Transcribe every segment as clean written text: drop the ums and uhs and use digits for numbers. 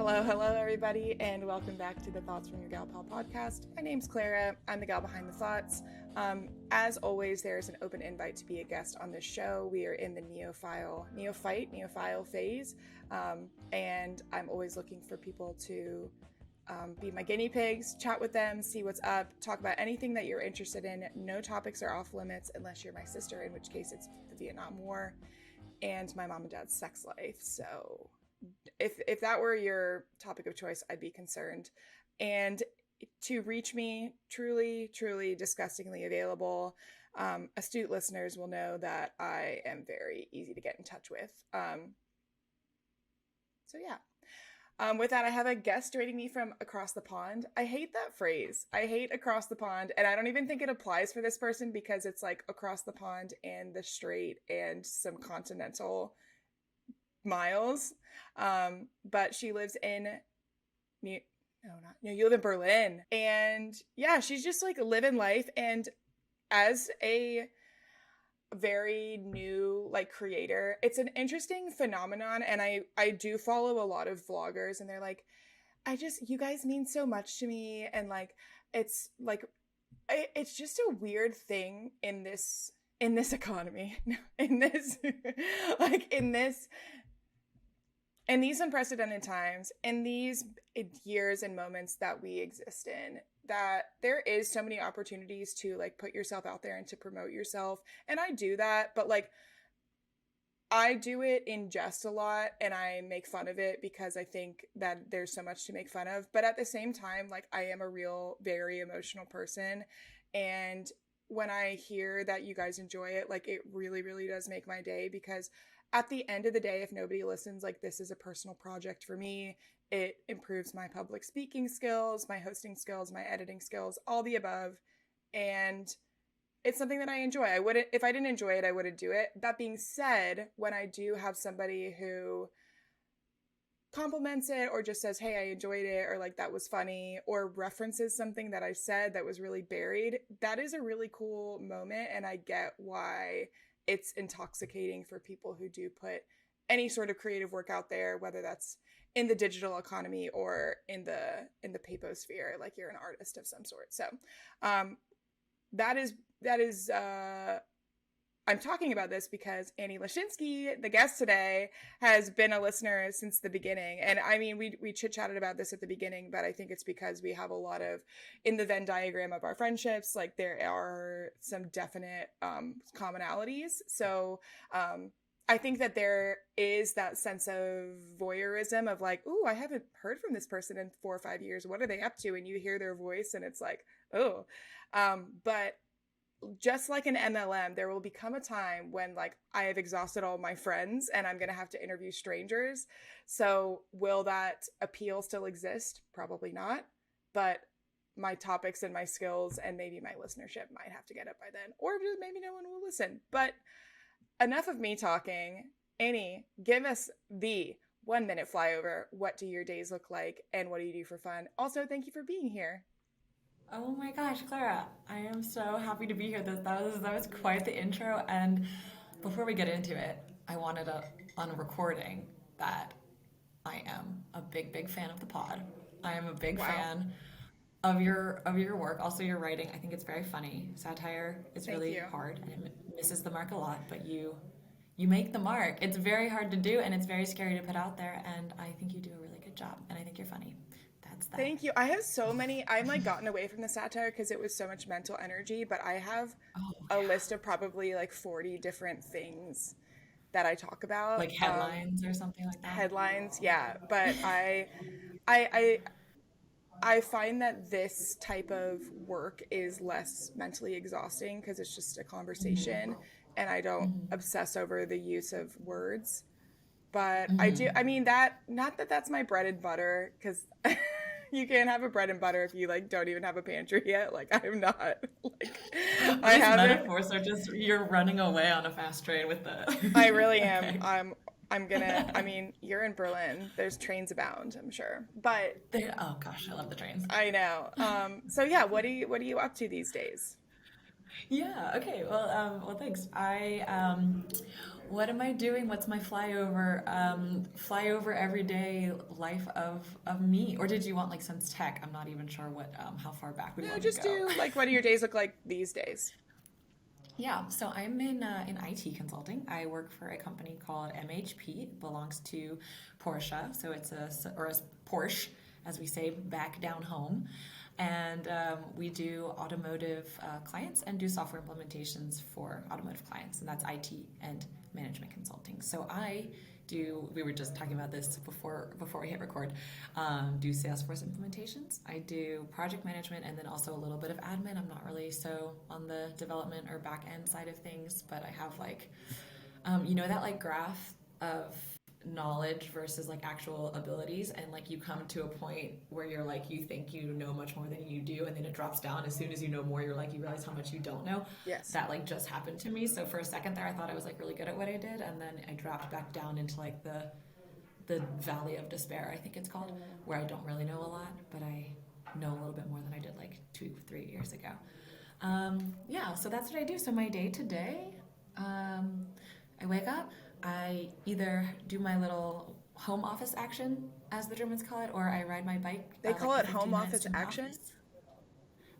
Hello, everybody, and welcome back to the Thoughts from Your Gal Pal podcast. My name's Clara. I'm the gal behind the thoughts. As always, there's an open invite to be a guest on this show. We are in the neophile phase, and I'm always looking for people to be my guinea pigs, chat with them, see what's up, talk about anything that you're interested in. No topics are off limits unless you're my sister, in which case it's the Vietnam War and my mom and dad's sex life. So if that were your topic of choice, I'd be concerned. And to reach me, truly disgustingly available. Astute listeners will know that I am very easy to get in touch with. With that, I have a guest joining me from across the pond. I hate that phrase. I hate across the pond, and I don't even think it applies for this person because it's like across the pond and the strait and some continental miles. But she lives in you live in Berlin. And yeah, she's just like living life. And as a very new like creator, it's an interesting phenomenon. And I do follow a lot of vloggers, and they're like, you guys mean so much to me. And like, it's just a weird thing in this economy, in these unprecedented times, in these years and moments that we exist in, that there is so many opportunities to like put yourself out there and to promote yourself. And I do that, but like I do it in jest a lot, and I make fun of it because I think that there's so much to make fun of. But at the same time, like I am a real, very emotional person. And when I hear that you guys enjoy it, like it really, really does make my day, because at the end of the day, if nobody listens, like this is a personal project for me. It improves my public speaking skills, my hosting skills, my editing skills, all the above. And it's something that I enjoy. If I didn't enjoy it, I wouldn't do it. That being said, when I do have somebody who compliments it or just says, hey, I enjoyed it, or like that was funny, or references something that I said that was really buried, that is a really cool moment. And I get why it's intoxicating for people who do put any sort of creative work out there, whether that's in the digital economy or in the paposphere, like you're an artist of some sort. So that is I'm talking about this because Annie Lashinsky, the guest today, has been a listener since the beginning. And I mean, we chit-chatted about this at the beginning, but I think it's because we have a lot of, in the Venn diagram of our friendships, like there are some definite commonalities. So I think that there is that sense of voyeurism of like, ooh, I haven't heard from this person in 4 or 5 years. What are they up to? And you hear their voice and it's like, oh. But just like an MLM, there will become a time when like I have exhausted all my friends and I'm going to have to interview strangers. So will that appeal still exist? Probably not. But my topics and my skills and maybe my listenership might have to get up by then, or maybe no one will listen. But enough of me talking. Annie, give us the 1 minute flyover. What do your days look like and what do you do for fun? Also, thank you for being here. Oh my gosh, Clara, I am so happy to be here. That was quite the intro. And before we get into it, I wanted to, on a recording, that I am a big fan of the pod. I am a big Wow. fan of your work. Also, your writing. I think it's very funny. Satire is Thank really you. hard and it misses the mark a lot, but you make the mark. It's very hard to do and it's very scary to put out there. And I think you do a really good job. And I think you're funny. That's that. Thank you. I have so many, I'm like gotten away from the satire because it was so much mental energy, but I have Oh a yeah. list of probably like 40 different things that I talk about. Like headlines or something like that. Headlines, yeah. But I, I, I find that this type of work is less mentally exhausting because it's just a conversation and I don't obsess over the use of words. But I do, I mean, not that that's my bread and butter, because you can't have a bread and butter if you like don't even have a pantry yet. Like I'm not like I These haven't. metaphors are just you're running away on a fast train with I the. really am. Okay. I'm gonna. I mean, you're in Berlin. There's trains abound, I'm sure. But Oh gosh, I love the trains. I know. So yeah, what are you up to these days? Yeah, okay. Well, thanks. What am I doing? What's my flyover everyday life of me? Or did you want like since tech? I'm not even sure how far back we No, want to just go. do like what do your days look like these days? Yeah, so I'm in IT consulting. I work for a company called MHP. It belongs to Porsche, so it's or as Porsche, as we say, back down home. And we do automotive clients and do software implementations for automotive clients, and that's IT and management consulting. So I do. We were just talking about this before we hit record. Do Salesforce implementations. I do project management and then also a little bit of admin. I'm not really so on the development or back end side of things, but I have like, you know, that like graph of knowledge versus like actual abilities, and like you come to a point where you're like you think you know much more than you do, and then it drops down as soon as you know more. You're like you realize how much you don't know. Yes. That like just happened to me. So for a second there I thought I was like really good at what I did, and then I dropped back down into like the valley of despair, I think it's called, where I don't really know a lot, but I know a little bit more than I did like 2 3 years ago. Yeah, so that's what I do. So my day to day, I wake up, I either do my little home office action, as the Germans call it, or I ride my bike They like call the it home 15 minutes office to my action. office.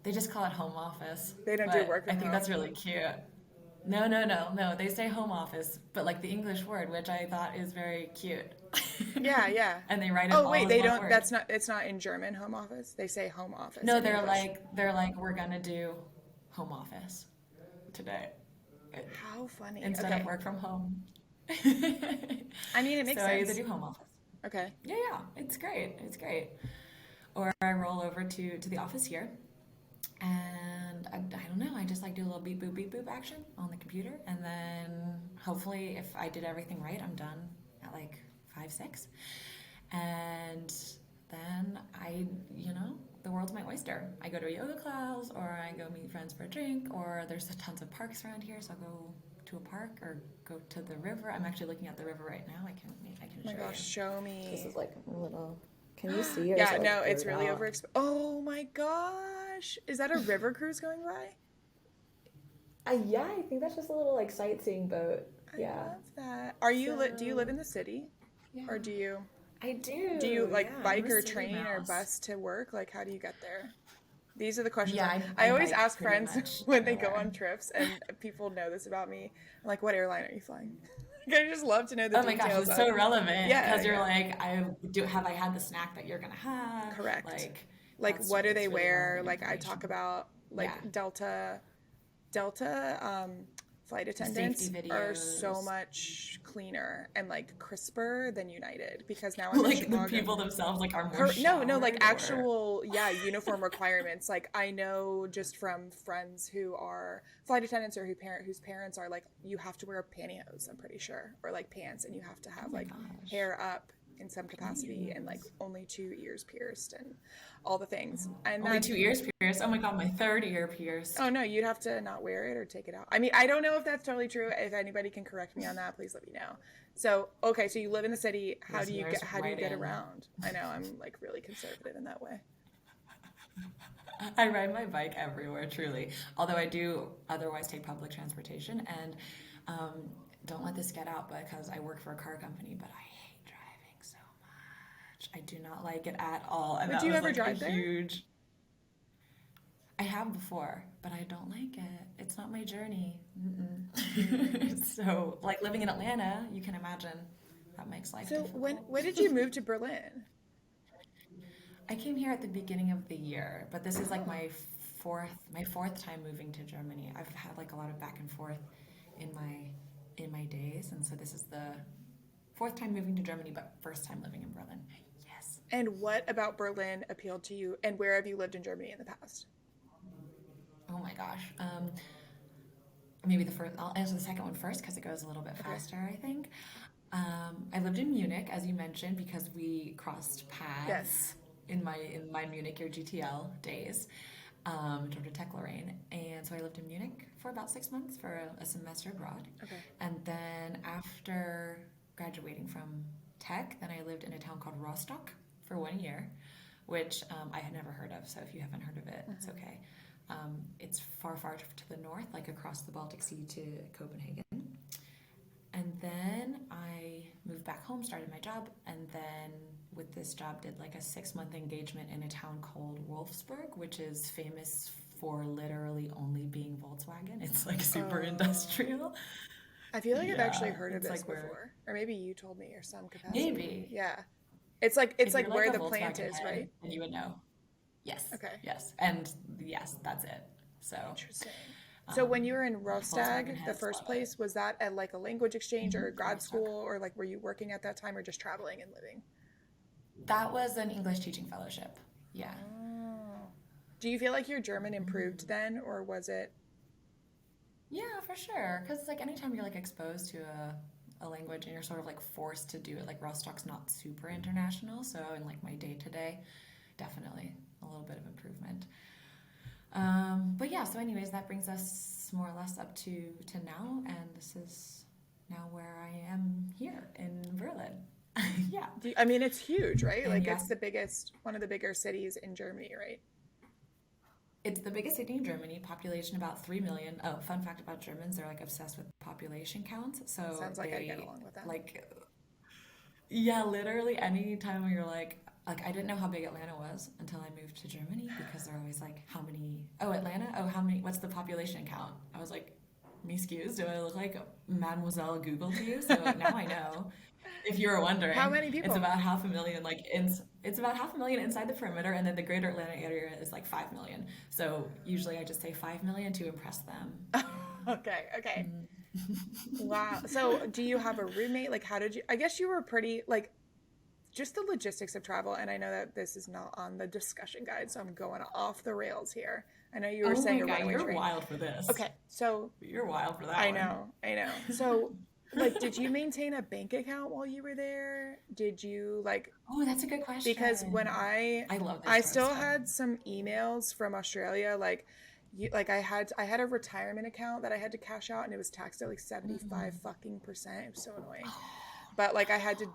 They just call it home office, They don't do but work I from think home. that's really cute. No, no, no, no. They say home office, but like the English word, which I thought is very cute. Yeah, yeah. And they write it Oh, all wait, as they one don't, word. that's not, it's not in German home office. They say home office No, in English. they're like we're gonna do home office today How funny. instead of Okay. work from home. I mean, it makes So I either sense. do home office. Okay. Yeah, yeah, it's great. It's great. Or I roll over to the office here, and I don't know. I just like do a little beep boop action on the computer, and then hopefully, if I did everything right, I'm done at like 5 6, and then the world's my oyster. I go to a yoga class, or I go meet friends for a drink, or there's tons of parks around here, so I'll go to a park or go to the river. I'm actually looking at the river right now. I can Oh my show gosh, you. show This me. is like a little. Can you see, or is Yeah, it no, like it's blurred really out? overexposed. Oh my gosh. Is that a river cruise going by? Yeah, I think that's just a little like sightseeing boat. I Yeah. love that. Do you live So in the city? yeah, Or I do you do. like Yeah, I'm bike a or city train or mouse. bus to work? Like how do you get there? These are the questions Yeah, I I always bike ask pretty friends much when they go everywhere. on trips and people know this about me. I'm like, what airline are you flying? Like, I just love to know the Oh my gosh, details it's of so relevant yeah, because you're yeah. like, have I had the snack that you're gonna have? Correct. Like, Like what do they it's really wear? relevant Like I talk information. about Yeah, like Delta flight safety attendants are so videos, much cleaner and like crisper than United because now I'm in like the Chicago. people themselves like are more No, no, like showered or actual, yeah, uniform requirements. Like I know just from friends who are flight attendants or whose parents are like, you have to wear pantyhose, I'm pretty sure, or like pants, and you have to oh have my like gosh, hair up in some capacity and like please. only 2 ears pierced and all the things. And Only that's 2 ears pierced. Oh my god, my third ear oh pierced. no, you'd have to not wear it or take it out. I mean, I don't know if that's totally true. If anybody can correct me on that, please let me know. So, okay, so you live in the city. Listeners, How do you write get in. around? I know I'm like really conservative in that way. I ride my bike everywhere, truly. Although I do otherwise take public transportation, and um, don't let this get out because I work for a car company, but I hate driving so much. I do not like it at all, and Would that you was ever like a drive there? huge. I have before, but I don't like it. It's not my journey. Mm. Mm-mm. So, like living in Atlanta, you can imagine that makes life So difficult. when did you move to Berlin? I came here at the beginning of the year, but this is like Oh, my fourth time moving to Germany. I've had like a lot of back and forth in my days, and so this is the fourth time moving to Germany, but first time living in Berlin. Yes. and what about Berlin appealed to you? And where have you lived in Germany in the past? Oh my gosh. Maybe the first. I'll answer the second one first because it goes a little bit Okay. faster, I think. I lived in Munich, as you mentioned, because we crossed Yes. paths in my Munich Year GTL days, Georgia Tech Lorraine, and so I lived in Munich for about 6 months for a semester abroad, Okay. and then after graduating from Tech, then I lived in a town called Rostock for 1 year, which I had never heard of. So if you haven't heard of it, it's Hmm. okay. It's far, far to the north, like across the Baltic Sea to Copenhagen. And then I moved back home, started my job, and then with this job did like a 6-month engagement in a town called Wolfsburg, which is famous for literally only being Volkswagen. It's like super Oh. industrial. I feel like I've actually Yeah, heard of it's this like where before. Or maybe you told me or some capacity. maybe Yeah. It's if you're like like where a the plant Volkswagen is, head, right? then you would know. Yes, Okay. yes, and yes, that's it. So, Interesting. So when um, you were in Volkswagen Rostag, the heads first love it. place, was that at like a language exchange or a grad Rostock. school, or like were you working at that time or just traveling and living? That was an English teaching fellowship. Yeah. Oh. Do you feel like your German improved then, or was it? Yeah, for sure. Because like anytime you're like exposed to a language and you're sort of like forced to do it, like Rostock's not super international, so in like my day to day, definitely a little bit of improvement. But yeah, so anyways, that brings us more or less up to now, and this is now where I am here in Berlin. Yeah, I mean, it's huge, right? and Like it's yes, the biggest, one of the bigger cities in Germany, right? it's the biggest city in Germany, population about 3 million. Oh, fun fact about Germans, they're like obsessed with population counts. So Sounds like I get they along with them. like, yeah, literally any time you're like I didn't know how big Atlanta was until I moved to Germany because they're always like, how many, oh, Atlanta? Oh, how many, what's the population count? I was like, me excuse, do I look like Mademoiselle Google to you? So now I know. If you were How wondering, many it's people? about half a million it's about half a million inside the perimeter, and then the greater Atlanta area is like 5 million. So usually I just say 5 million to impress them. Okay, okay. Mm. Wow. So, do you have a roommate? Like, how did you? I guess you were pretty like just the logistics of travel. And I know that this is not on the discussion guide, so I'm going off the rails here. I know you were Oh saying my a god, runaway you're train. wild for this. Okay, so You're wild for that I one. know, I know. So, like, did you maintain a bank account while you were there? Did you like Oh, that's a good because when question. I I love this I sort of still stuff. had some emails from Australia like like I had a retirement account that I had to cash out and it was taxed at like 75 Mm. fucking percent. It was so annoying. Oh, But like I had to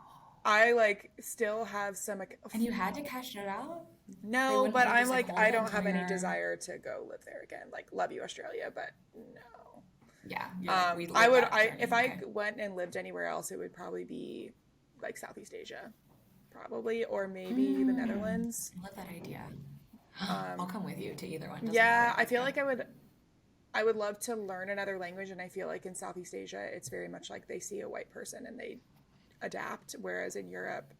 I like still have some like and you had to cash it out? They no, wouldn't but let you I'm just like like hold I it don't until have any you're. desire to go live there again. Like love you Australia, but no. Yeah, you're like, we I lived would that I if journey. I Okay. went and lived anywhere else it would probably be like Southeast Asia probably or maybe the Mm, Netherlands. I love that idea. I'll Um, come with you to either one. Doesn't yeah, matter. I Let's feel go. like I would love to learn another language and I feel like in Southeast Asia it's very much like they see a white person and they adapt whereas in Europe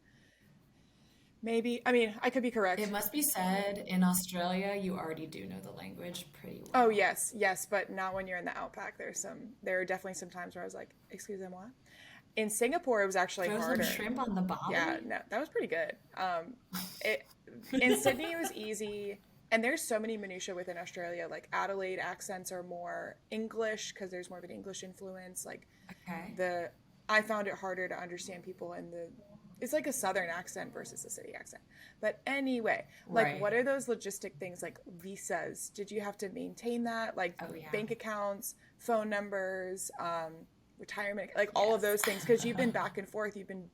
maybe I mean I could be It correct. must be said in Australia, you already do know the language pretty Oh well. yes, yes, but not when you're in the outback. There are definitely some times where I was like, "Excuse me, what?" In Singapore it was actually Frozen harder. shrimp on the Yeah, bobby? no, that was pretty good. It in Sydney it was easy and there's so many minutia within Australia like Adelaide accents are more English because there's more of an English influence like Okay. the I found it harder to understand people in the it's like a southern accent versus a city accent. But anyway, like Right. what are those logistic things like visas? Did you have to maintain that? Like Oh, yeah. bank accounts, phone numbers, retirement, like all of Yes. those things because you've been back and forth, you've been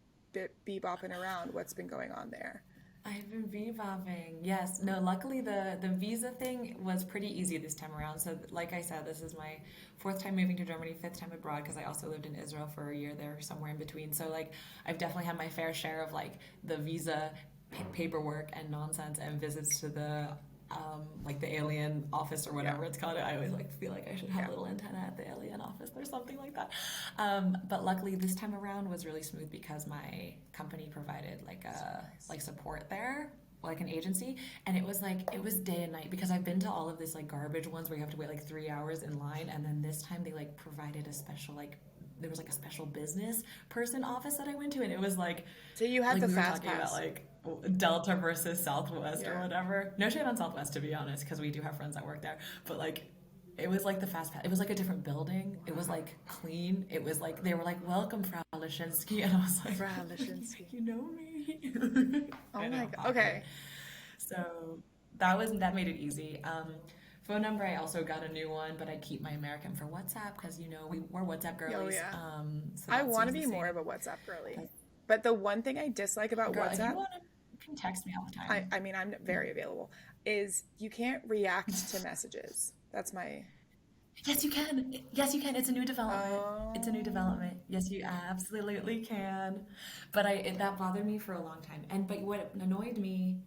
bebopping around. What's been going on there? I've been bebopping. Yes. No, luckily the visa thing was pretty easy this time around. So like I said, this is my fourth time moving to Germany, fifth time abroad because I also lived in Israel for a year there, somewhere in between. So like I've definitely had my fair share of like the visa paperwork and nonsense and visits to the like the alien office or Yeah, whatever it's called. I always like feel like I should have yeah. a little antenna at the alien office or something like that. But luckily this time around was really smooth because my company provided like So a nice. like support there, like an agency, and it was day and night because I've been to all of this like garbage ones where you have to wait like 3 hours in line, and then this time they like provided a special like there was like a special business person office that I went to, and it was So you had like the we were fast talking about pass. like Delta versus Southwest or Yeah. whatever. No shade on Southwest to be honest, because we do have friends that work there. But like, it was like the fast pass. It was like a different building. It was like clean. It was like they were like, "Welcome, Frau Lashinsky," and I was like, Fra "I don't Lashinsky. think you know me." Oh I my know, god. awkward. Okay. So that made it easy. Phone number, I also got a new one, but I keep my American for WhatsApp because we're WhatsApp Oh girlies. yeah. So I that want to stays the be more same. of a WhatsApp girly. But But the one thing I dislike about girl, if you WhatsApp, want to. can text me all the I, time. I mean, I'm very available, is you can't react to messages. That's my, Yes, you can. Yes, you can. It's a new development. It's a new oh, development. Yes, you absolutely can. But that bothered me for a long time. But what annoyed me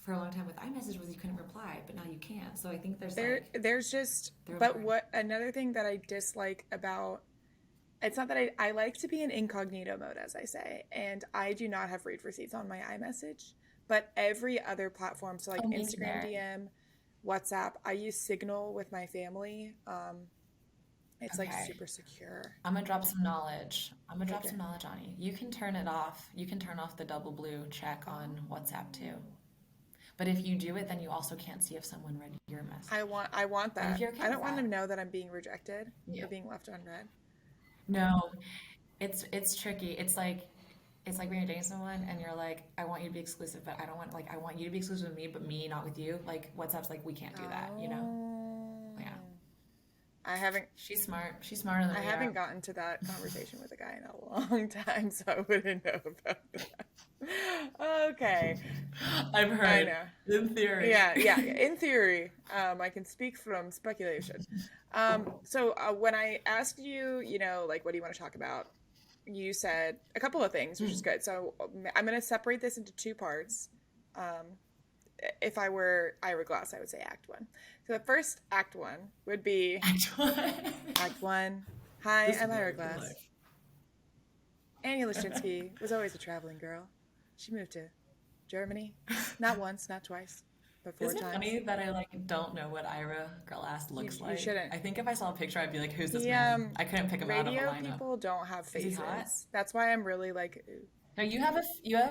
for a long time with iMessage was you couldn't reply, but now you can. So I think there's just, they're but learning. what, another thing that I dislike about, it's not that I like to be in incognito mode, as I say, and I do not have read receipts on my iMessage, but every other platform, so like Oh, me Instagram neither. DM, WhatsApp, I use Signal with my family. It's like Okay. super secure. I'm gonna drop some knowledge. I'm gonna drop Okay. some knowledge on you. You can turn it off. You can turn off the double blue check on WhatsApp too. But if you do it, then you also can't see if someone read your message. I want But if that. you're okay I with don't want that, them to know that I'm being rejected yeah. or being left unread. No, it's tricky. It's like when you're dating someone and you're like, I want you to be exclusive, but I don't want I want you to be exclusive with me, but me not with you. Like WhatsApp's like we can't do that, you know? Yeah. Oh. I haven't She's smart. She's smarter than I we are. haven't gotten to that conversation with a guy in a long time, so I wouldn't know about that. Okay. I've I heard know. in theory. Yeah. In theory, I can speak from speculation. So when I asked you, like, what do you want to talk about? You said a couple of things, which is Mm. good. So I'm going to separate this into two parts. Um, if I were Ira Glass, I would say Act One. So the first Act One would be Actually, Act One. Hi, this I'm Ira American Glass. life. Annie Leszczynski was always a traveling girl. She moved to Germany, not once, not twice, but four Isn't it times. funny that I don't know what Ira Glass looks You like? shouldn't. I think if I saw a picture, I'd be like, "Who's this He man?" I couldn't pick him out of a radio lineup. people don't have Is he hot? faces. That's why I'm really like, ooh, No, you have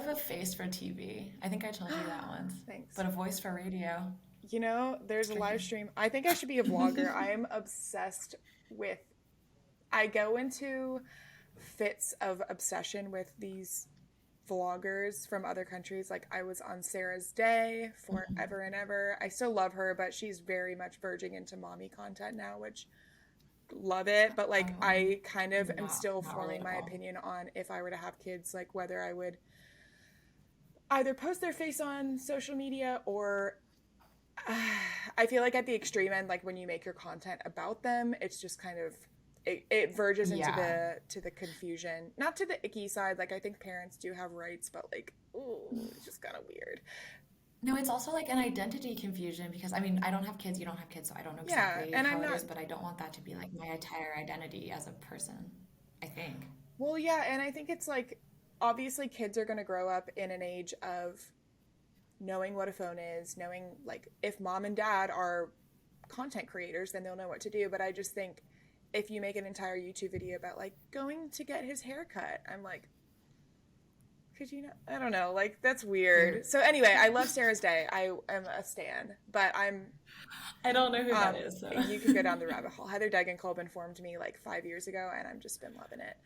a face for TV. I think I told you that once. thanks. But a voice for radio. There's It's a live tricky. stream. I think I should be a vlogger. I am obsessed with, I go into fits of obsession with these vloggers from other countries. Like I was on Sarah's Day Mhm. forever and ever. I still love her, but she's very much verging into mommy content now, which love it. But like Oh, I kind of am still not forming my relatable. opinion on if I were to have kids, like whether I would either post their face on social media or I feel like at the extreme end, like when you make your content about them, it's just kind of it verges into Yeah. the confusion, not to the icky side. Like I think parents do have rights, but like, ooh, it's just kind of weird. No, it's also like an identity confusion because I mean, I don't have kids, you don't have kids, so I don't know Yeah, exactly and how I'm it not. is, but I don't want that to be like my entire identity as a person, I think. Well, yeah, and I think it's like obviously kids are going to grow up in an age of knowing what a phone is, knowing like if mom and dad are content creators, then they'll know what to do. But I just think if you make an entire YouTube video about like going to get his hair cut, I'm like, could you not? I don't know. Like that's You're weird. So anyway, I love Sarah's Day. I am a stan, but I don't know who that is, so. you could go down the rabbit hole. Heather Degenkolb informed me like 5 years ago, and I've just been loving it.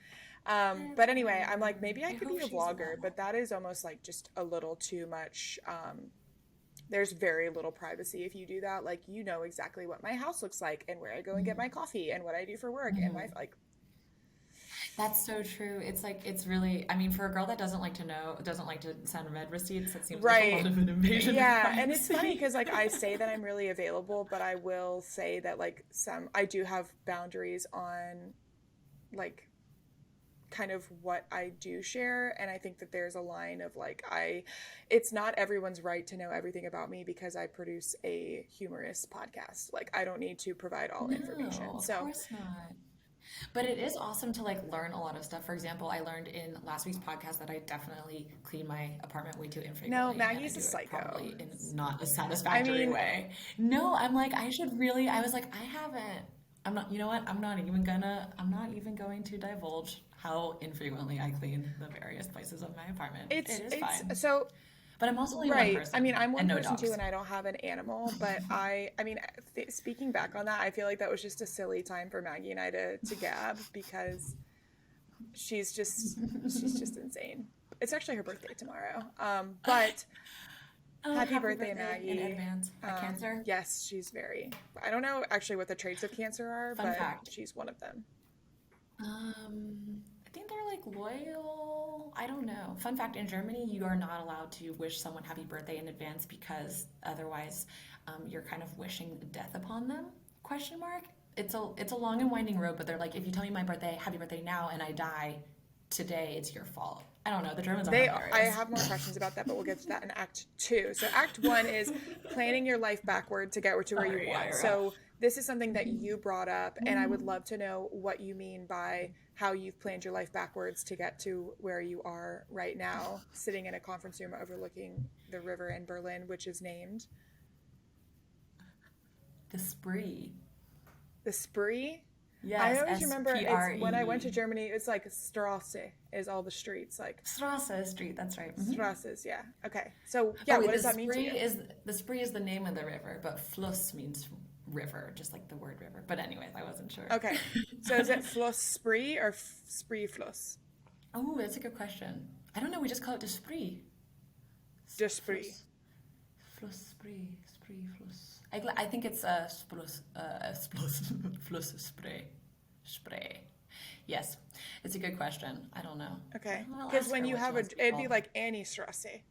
But anyway, I'm like, maybe I I could be hope a she's vlogger, well. but that is almost like just a little too much. There's very little privacy if you do that. Like, you know exactly what my house looks like and where I go and get my coffee and what I do for work and my, Mhm. like, That's so true. It's like it's really. I mean, for a girl that doesn't like to know, doesn't like to send red receipts, that seems like a lot right. of an invasion of Yeah. And it's funny privacy. because, like, I say that I'm really available, but I will say that, like, I do have boundaries on, like, kind of what I do share. And I think that there's a line of like, it's not everyone's right to know everything about me because I produce a humorous podcast. Like, I don't need to provide all No, information. of So, course not. But it is awesome to like learn a lot of stuff. For example, I learned in last week's podcast that I definitely clean my apartment way too no, infrequently, and I Maggie's a do it psycho. probably in not a I satisfactory mean, way. No, I'm like I should really. I was like I haven't. I'm not. You know what? I'm not even gonna. I'm not even going to divulge how infrequently I clean the various places of my apartment. It is it's fine. so But I'm also only one right. I mean, person I'm one and no person too, dogs. and I don't have an animal. But I mean, speaking back on that, I feel like that was just a silly time for Maggie and I to gab because she's just insane. It's actually her birthday tomorrow. But Oh, happy happy birthday, birthday in Maggie. advance. A Cancer. Yes, she's very. I don't know actually what the traits of Cancer are, Fun but fact. she's one of them. I think they're like loyal. I don't know. Fun fact, in Germany, you are not allowed to wish someone happy birthday in advance because otherwise you're kind of wishing death upon them, question mark. It's a long and winding road, but they're like, if you tell me my birthday, happy birthday now, and I die today, it's your fault. I don't know. The Germans are I hilarious. have more questions about that, but we'll get to that in Act 2. So Act 1 is planning your life backward to get to where you want. So this is something that you brought up, and I would love to know what you mean by how you've planned your life backwards to get to where you are right now, sitting in a conference room overlooking the river in Berlin, which is named The spree. the Spree. I Yes, always remember it's when I went to SPRE. Germany, it's like Strasse is all the streets, like Strasse Street, that's right. Strasses. Yeah. Okay. So Oh yeah, wait, what does that mean to you? the spree is the name of the river, but Fluss means river, just like the word river. But anyways, I wasn't sure. Okay. So is it Fluss Spree or Spree Fluss? Oh, that's a good question. I don't know. We just call it the spree. De Spree. Fluss, Fluss, spree, Fluss. I think it's Fluss, Fluss, spray. Yes, it's a good question. I don't know. Okay. I'll Because ask when her you what she have wants to be it'd be called. like Annie Strasse.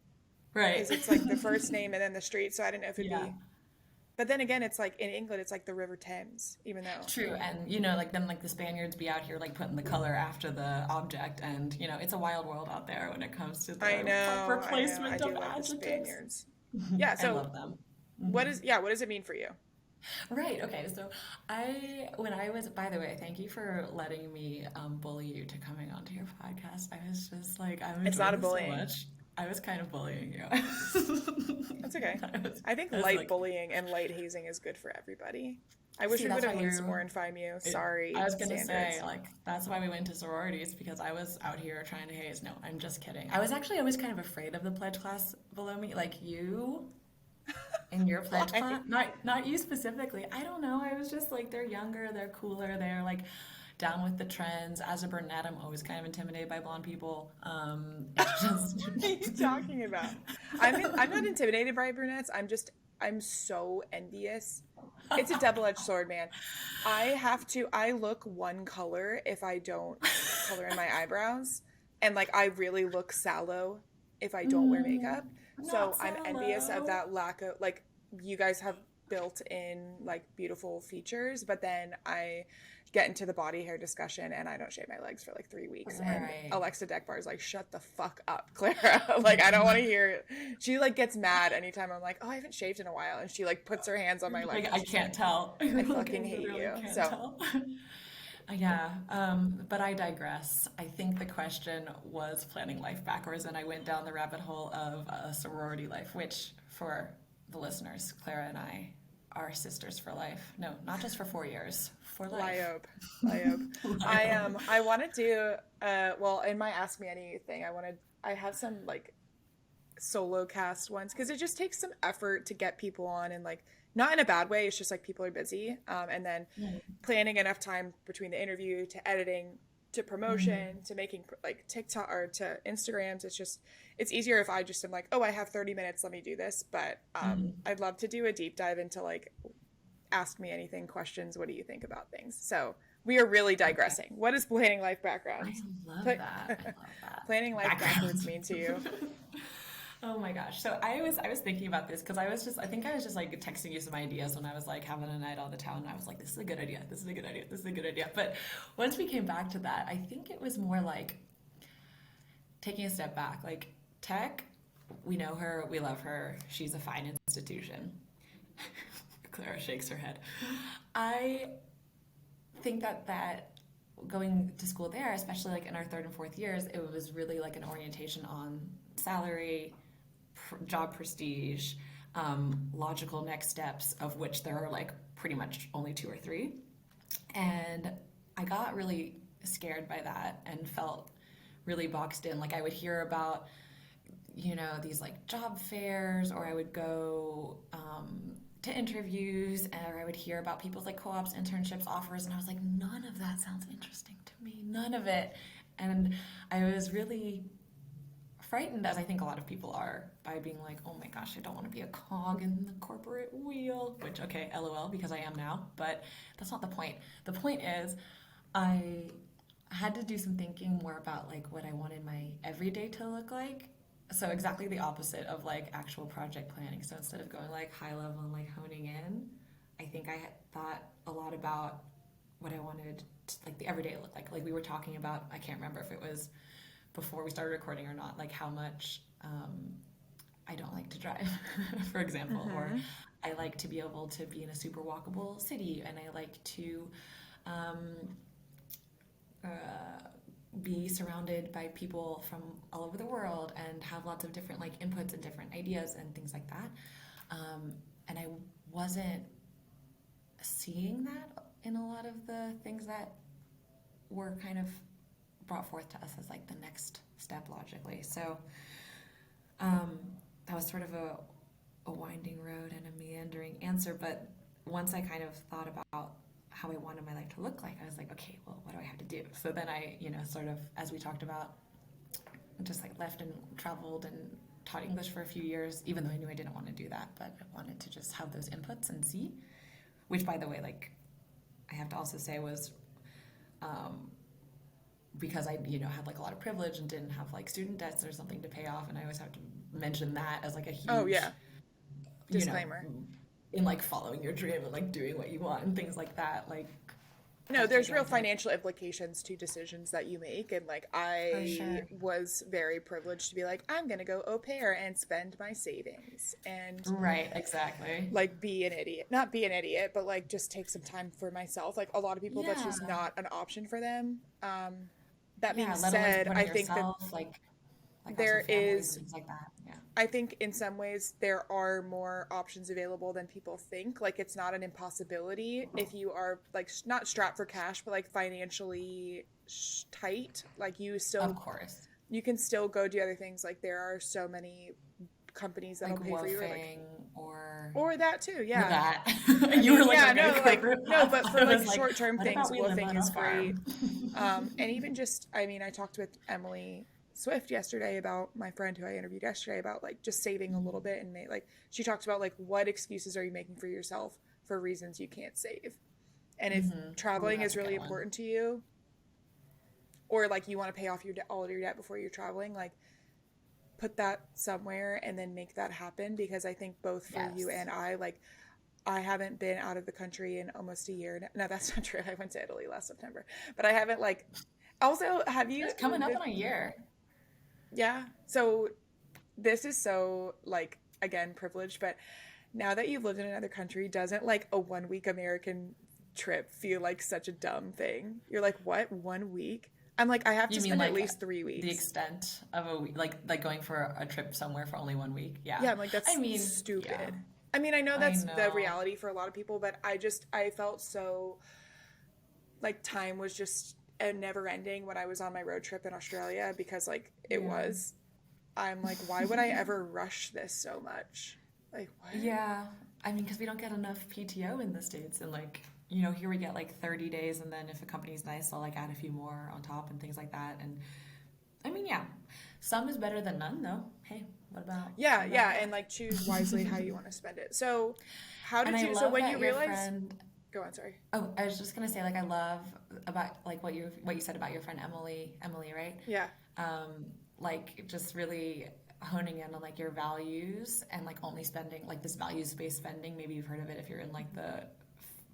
Right. Because it's like the first name and then the street. So I didn't know if it'd Yeah. be. But then again, it's like in England, it's like the River Thames, even though. True, and like then like the Spaniards be out here like putting the color after the object, and it's a wild world out there when it comes to I the proper know, I know. I placement do of love the adjectives. Spaniards. Yeah. I So love them. what does it mean for you? Right, okay, so when I was, by the way, thank you for letting me bully you to coming onto your podcast. I was just like, I'm It's not enjoying a this so bullying. much. I was kind of bullying you. That's okay. I think I was light like, bullying and light hazing is good for everybody. I wish see, we would that's why have used you more in FIMU. I Sorry, was gonna say, standards. like, that's why we went to sororities because I was out here trying to haze. No, I'm just kidding. I was actually always kind of afraid of the pledge class below me. Like you in your pledge Why? class, not you specifically. I don't know. I was just like, they're younger, they're cooler, they're like down with the trends. As a brunette, I'm always kind of intimidated by blonde people. It's just What are you talking about? I'm not intimidated by brunettes. I'm so envious. It's a double-edged sword, man. I look one color if I don't color in my eyebrows. And like I really look sallow if I don't wear makeup. not So I'm envious of sallow. that lack of like you guys have built in like beautiful features, but then I get into the body hair discussion and I don't shave my legs for like 3 weeks. And Right. Alexa Deckbar is like, shut the fuck up, Clara. Like, I don't want to hear it. She like gets mad anytime I'm like, oh, I haven't shaved in a while. And she like puts her hands on my legs Like and I she's can't like, tell. I Like I fucking hate literally you. can't So tell. Yeah, but I digress. I think the question was planning life backwards, and I went down the rabbit hole of sorority life, which for the listeners, Clara and I are sisters for life. No, not just for 4 years, for life. Liobe. Liobe. Lio. I want to do well in my Ask Me Anything, I have some like solo cast ones because it just takes some effort to get people on and like not in a bad way, it's just like people are busy, and then planning enough time between the interview to editing to promotion to making like TikTok or to Instagrams. It's easier if I just am like, oh, I have 30 minutes, let me do this. But I'd love to do a deep dive into like ask me anything questions, what do you think about things. So we are really Okay. digressing. What does planning life I backgrounds love that. I love that. planning life backwards Background. mean to you? Oh my gosh. So I was thinking about this because I think I was just like texting you some ideas when I was like having a night on the town and I was like, this is a good idea. This is a good idea. This is a good idea. But once we came back to that, I think it was more like taking a step back. Like tech, we know her, we love her. She's a fine institution. Clara shakes her head. I think that going to school there, especially like in our third and fourth years, it was really like an orientation on salary, job prestige, logical next steps, of which there are like pretty much only two or three. And I got really scared by that and felt really boxed in. Like I would hear about, these like job fairs, or I would go to interviews, or I would hear about people's like co-ops, internships, offers, and I was like, none of that sounds interesting to me, none of it. And I was really frightened, as I think a lot of people are, by being like, oh my gosh, I don't want to be a cog in the corporate wheel, which, okay, LOL, because I am now, but that's not the point. The point is, I had to do some thinking more about like what I wanted my everyday to look like. So exactly the opposite of like actual project planning. So instead of going like high level and like honing in, I think I had thought a lot about what I wanted to, like the everyday to look like. Like we were talking about, I can't remember if it was before we started recording or not, like how much I don't like to drive, for example, or Mm-hmm. I like to be able to be in a super walkable city, and I like to um, uh, be surrounded by people from all over the world and have lots of different like inputs and different ideas and things like that. And I wasn't seeing that in a lot of the things that were kind of brought forth to us as like the next step logically. So um, that was sort of a winding road and a meandering answer. But once I kind of thought about how I wanted my life to look like, I was like, okay, well, what do I have to do? So then I, sort of, as we talked about, just like left and traveled and taught English for a few years, even though I knew I didn't want to do that, but I wanted to just have those inputs and see, which by the way, like I have to also say was um, because I, had like a lot of privilege and didn't have like student debts or something to pay off. And I always have to mention that as like a Oh huge, yeah, you know, disclaimer. in like following your dream and like doing what you want and things like that. Like No, has to there's go real into like, financial implications to decisions that you make. And like, for I sure. was very privileged to be like, I'm going to go au pair and spend my savings and Right, exactly. like be an idiot. Not be an idiot, but like just take some time for myself. Like, a lot of people, that's just Yeah. not an option for them. That being Yeah, let alone said, I supporting think that yourself, like also there families and is, things like that. Yeah. I think in some ways there are more options available than people think. Like, it's not an impossibility if you are like not strapped for cash, but like financially tight. Like, Of course. you can still go do other things. Like, there are so many companies that'll Like pay for you, woofing or or that too. Yeah. that. I You were mean, like yeah, on a no, like corporate no, path. but for I like was like, short term what about things, we live woofing on is a great. farm? And even just, I mean, I talked with Emily Swift yesterday about my friend who I interviewed yesterday about like just saving a little bit, and like she talked about like what excuses are you making for yourself for reasons you can't save, and if Ooh, traveling that's is a good really one. important to you, or like you want to pay off all of your debt before you're traveling, like put that somewhere and then make that happen, because I think both for you Yes. and I, like, I haven't been out of the country in almost a year. No, that's not true. I went to Italy last September, but I haven't like. Also, have you? It's coming up on a year. Yeah. So this is so like, again, privileged, but now that you've lived in another country, doesn't like a 1 week American trip feel like such a dumb thing? You're like, what? 1 week? I'm like, I have to You mean spend at like least three the weeks. extent of a week, like going for a trip somewhere for only 1 week? Yeah. Yeah, I'm like, I that's mean, yeah, stupid. I mean, I know I that's the know. reality for a lot of people, but I felt so like time was just never ending when I was on my road trip in Australia, because like it Yeah. was. I'm like, why would I ever rush this so much? Like, what? Yeah. I mean, because we don't get enough PTO in the States. And, like, here we get like 30 days. And then if a company's nice, they'll like add a few more on top and things like that. And I mean, yeah, some is better than none, though. Hey, Yeah, what about yeah, and that? like choose wisely how you want to spend it. So, how And did I you? So love when you that your realized, friend. go on. Sorry. Oh, I was just gonna say, like, I love about like what you said about your friend Emily, right? Yeah. um, like just really honing in on like your values and like only spending like this values-based spending. Maybe you've heard of it if you're in like the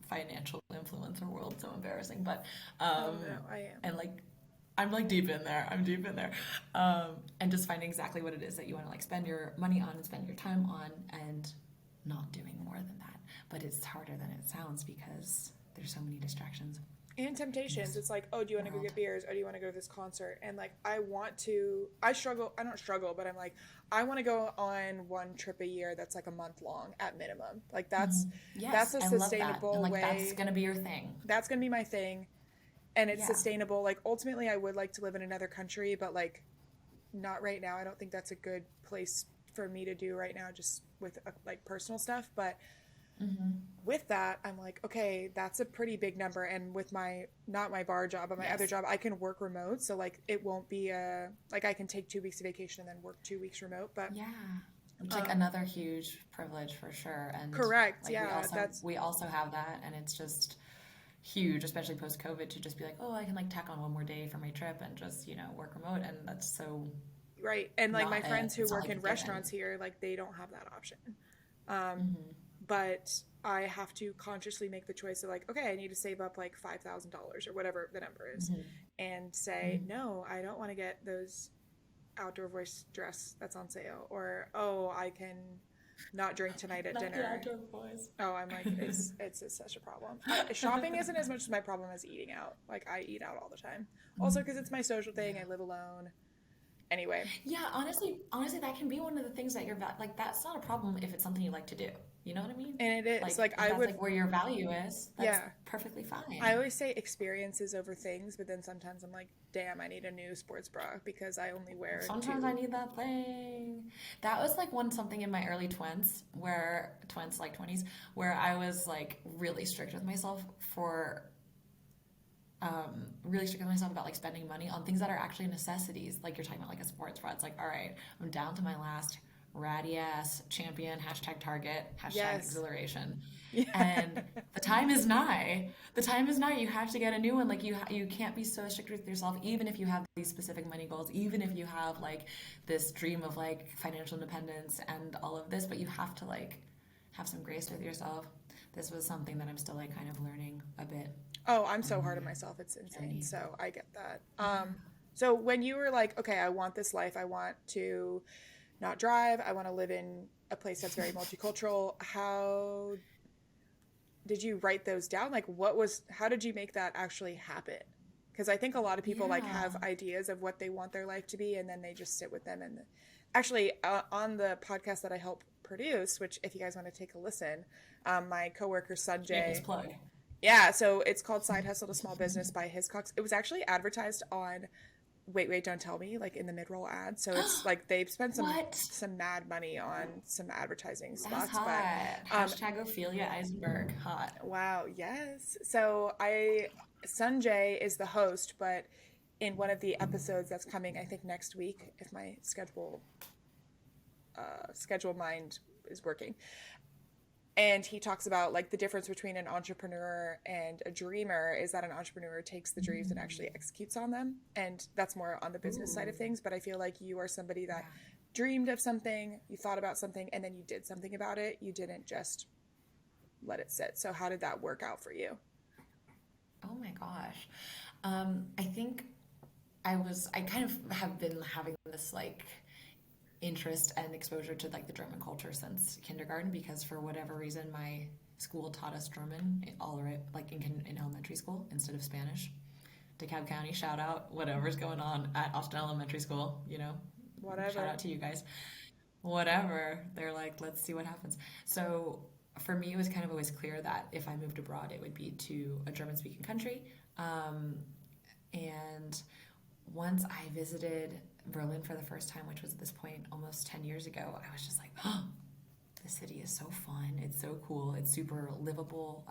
financial influencer world. So embarrassing, but Oh um, no, I am. and like I'm like deep in there. I'm deep in there, and just finding exactly what it is that you want to like spend your money on and spend your time on, and not doing more than that. But it's harder than it sounds because there's so many distractions And in temptations. this It's like, oh, do you want to go world. get beers? Oh, do you want to go to this concert? And like, I struggle. I don't struggle, but I'm like, I want to go on one trip a year that's like a month long at minimum. Like, that's Yes, a I love that. And sustainable like that's way. gonna be your thing. That's going to be my thing. And it's Yeah. sustainable. Like, ultimately, I would like to live in another country, but like, not right now. I don't think that's a good place for me to do right now, just with like personal stuff. But with that, I'm like, okay, that's a pretty big number. And with my, not my bar job, but my other Yes. job, I can work remote. So like, it won't be like I can take 2 weeks of vacation and then work 2 weeks remote. But Yeah. It's like um, another huge privilege for sure. And correct. like Yeah. That's, we also have that and it's just huge, especially post COVID, to just be like, oh, I can like tack on one more day for my trip and just, work remote. And that's so Right. And like my friends who it's not work like a in given. restaurants here, like they don't have that option. Um, Hmm. but I have to consciously make the choice of like, okay, I need to save up like $5,000 or whatever the number is, Hmm. and say, Hmm. no, I don't want to get those outdoor voice dress that's on sale, or oh, I can not drink tonight at Not the dinner. outdoor boys. Oh, I'm like, it's such a problem. Shopping isn't as much as my problem as eating out. Like I eat out all the time. Also, because it's my social thing. I Yeah. live alone. Anyway, Yeah, honestly, that can be one of the things that like. That's not a problem if it's something you like to do. You know what I mean? and it is Like, like if I that's would, like where your value is, that's yeah. perfectly I fine. always say experiences over things, but then sometimes I'm like, damn, I need a new sports bra because I only wear Sometimes I two. need that thing. That was like one something in my early twins, where twins like 20s, where I was like really strict with myself for really strict with myself about like spending money on things that are actually necessities. Like you're talking about like a sports bra. It's like, all right, I'm down to my last ratty ass champion, hashtag Target, hashtag Yes. exhilaration. Yeah. And the time is nigh. The time is nigh. You have to get a new one. Like you can't be so strict with yourself, even if you have these specific money goals, even if you have like this dream of like financial independence and all of this, but you have to like have some grace with yourself. This was something that I'm still like kind of learning a bit Oh, I'm so on hard on my myself. It's insane. journey. So I get that. Yeah. So when you were like, okay, I want this life. I want to not drive. I want to live in a place that's very multicultural. How did you write those down? Like, how did you make that actually happen? Because I think a lot of people like Yeah. have ideas of what they want their life to be, and then they just sit with them. And actually, on the podcast that I help produce, which if you guys want to take a listen, my coworker Shameless Sanjay, plug. yeah, so it's called Side Hustle to Small Business by Hiscox. It was actually advertised on Wait Wait Don't Tell Me, like in the mid-roll ad. So it's like they've spent What? some mad money on some advertising That's spots, but hot. um Hashtag Ophelia Eisenberg. Hot. wow, yes. So I Sanjay is the host, but in one of the episodes that's coming, I think next week, if my schedule mind is working, and he talks about like the difference between an entrepreneur and a dreamer is that an entrepreneur takes the dreams and actually executes on them, and that's more on the business side Ooh. of things. But I feel like you are somebody that Yeah. dreamed of something, you thought about something, and then you did something about it. You didn't just let it sit. So how did that work out for you? Oh my gosh. I think I kind of have been having this like interest and exposure to like the German culture since kindergarten because for whatever reason my school taught us German all right like in elementary school instead of Spanish. DeKalb County, shout out, whatever's going on at Austin Elementary School, shout Whatever. out to you guys. Whatever. They're like, let's see what happens. So for me, it was kind of always clear that if I moved abroad, it would be to a German speaking country. Um, and once I visited Berlin for the first time, which was at this point almost 10 years ago, I was just like, oh, the city is so fun. It's so cool. It's super livable.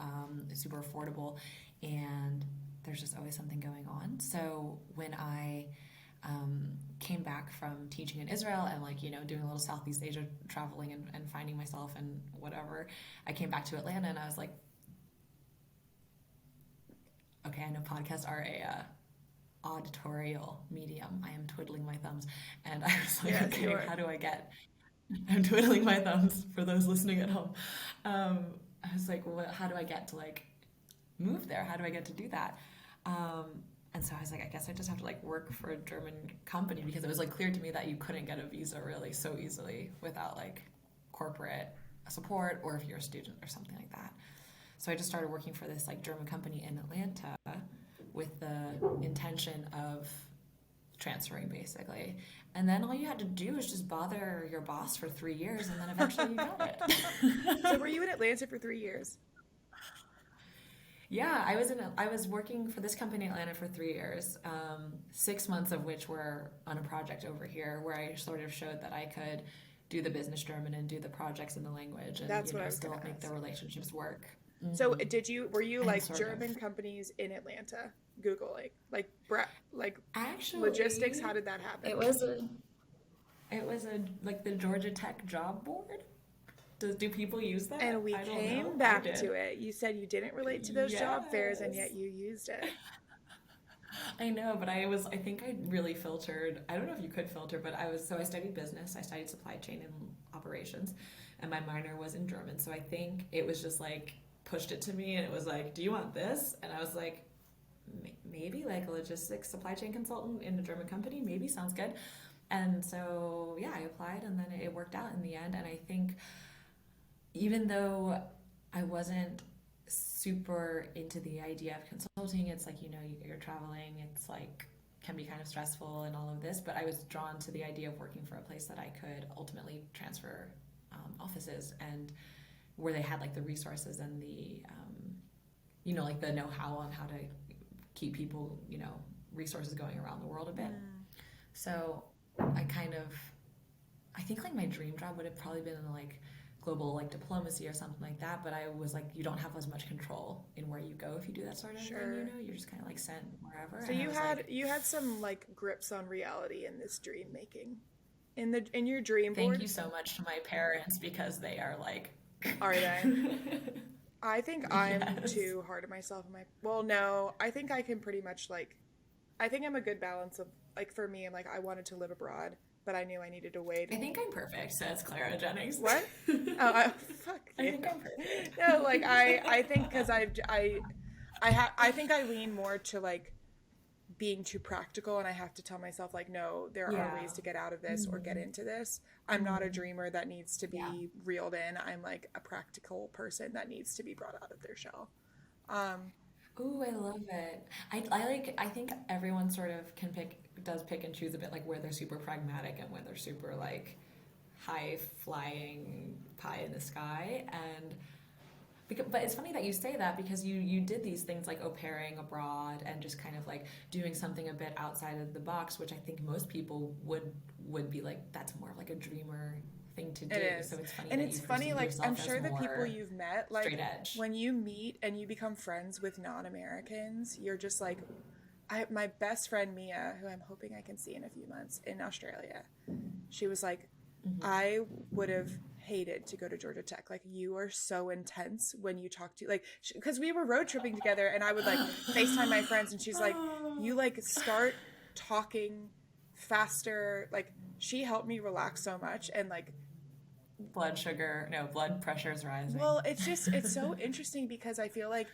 It's super affordable. And there's just always something going on. So when I came back from teaching in Israel and like doing a little Southeast Asia traveling and finding myself and whatever, I came back to Atlanta and I was like, okay, I know podcasts are a auditorial medium. I am twiddling my thumbs, and I was like, Yes, you okay, are. how do I get? I'm twiddling my thumbs for those listening at home. Um, I was like, what? How do I get to like move there? How do I get to do that? Um, and so I was like, I guess I just have to like work for a German company because it was like clear to me that you couldn't get a visa really so easily without like corporate support or if you're a student or something like that. So I just started working for this like German company in Atlanta with the intention of transferring basically. And then all you had to do was just bother your boss for 3 years and then eventually you got So were it. you in Atlanta for 3 years? Yeah, I was working for this company in Atlanta for 3 years, 6 months of which were on a project over here where I sort of showed that I could do the business German and do the projects in the language and That's what I was gonna still make the ask. relationships work. So Hmm. were you And like sort of. German companies in Atlanta Googling like logistics? How Actually, did that it happen? was a like the Georgia Tech job board. Do people use that? And we I don't know. came I back to did. it. You said you didn't relate to those job fairs, and Yes. yet you used it. I know, but I think I really filtered. I don't know if you could filter, but I studied business. I studied supply chain and operations, and my minor was in German. So I think it was just like pushed it to me, and it was like, "Do you want this?" And I was like, Maybe like a logistics supply chain consultant in a German company. Maybe sounds good." And so yeah, I applied, and then it worked out in the end. And I think even though I wasn't super into the idea of consulting, it's like, you're traveling, it's like can be kind of stressful and all of this, but I was drawn to the idea of working for a place that I could ultimately transfer offices, and where they had like the resources and the like the know-how on how to keep people, resources going around the world a bit. Mm. So I kind of, I think like my dream job would have probably been in like global like diplomacy or something like that, but I was like, you don't have as much control in where you go if you do that sort of Sure. thing, you're just kind of like sent wherever. So And I was like, you had some like grips on reality in this dream making. In your dream thank board. you so much to my parents, because they are like, Are they? I think I'm yes. too hard on myself. Well, no, I think I can pretty much like, I think I'm a good balance of like, for me, I'm like, I wanted to live abroad, but I knew I needed to wait. I think I'm perfect, says Clara Jennings. What? Oh, fuck you. I think I'm perfect. No, like I think because I think I lean more to like being too practical, and I have to tell myself like, no, there are Yeah. ways to get out of this or get Mm-hmm. into this. I'm not a dreamer that needs to Yeah. be reeled in. I'm like a practical person that needs to be brought out of their shell. Um, Ooh, I love it. I think everyone sort of does pick and choose a bit, like where they're super pragmatic and where they're super like high flying pie in the sky. But it's funny that you say that, because you did these things like au pairing abroad and just kind of like doing something a bit outside of the box, which I think most people would be like, that's more of like a dreamer thing to do. It So is. it's funny And that it's you funny, perceive like, I'm yourself as sure the people more you've met, like, straight edge. when you meet and you become friends with non Americans, you're just like, my best friend Mia, who I'm hoping I can see in a few months in Australia, she was like, Hmm. I would have hated to go to Georgia Tech. Like, you are so intense when you talk to, like, because we were road tripping together, and I would like FaceTime my friends, and she's like, you like start talking faster. Like, she helped me relax so much, and like, Blood pressure is rising. well, it's so interesting because I feel like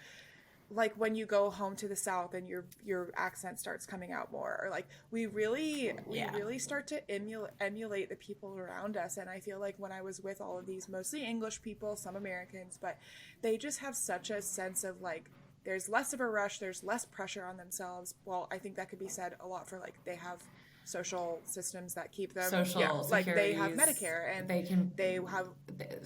when you go home to the South and your accent starts coming out more, or like we Yeah. really start to emulate the people around us. And I feel like when I was with all of these mostly English people, some Americans, but they just have such a sense of like, there's less of a rush, there's less pressure on themselves. Well, I think that could be said a lot for like, they have social systems that keep them, yeah, Social like they have securities, Medicare, and they can they have,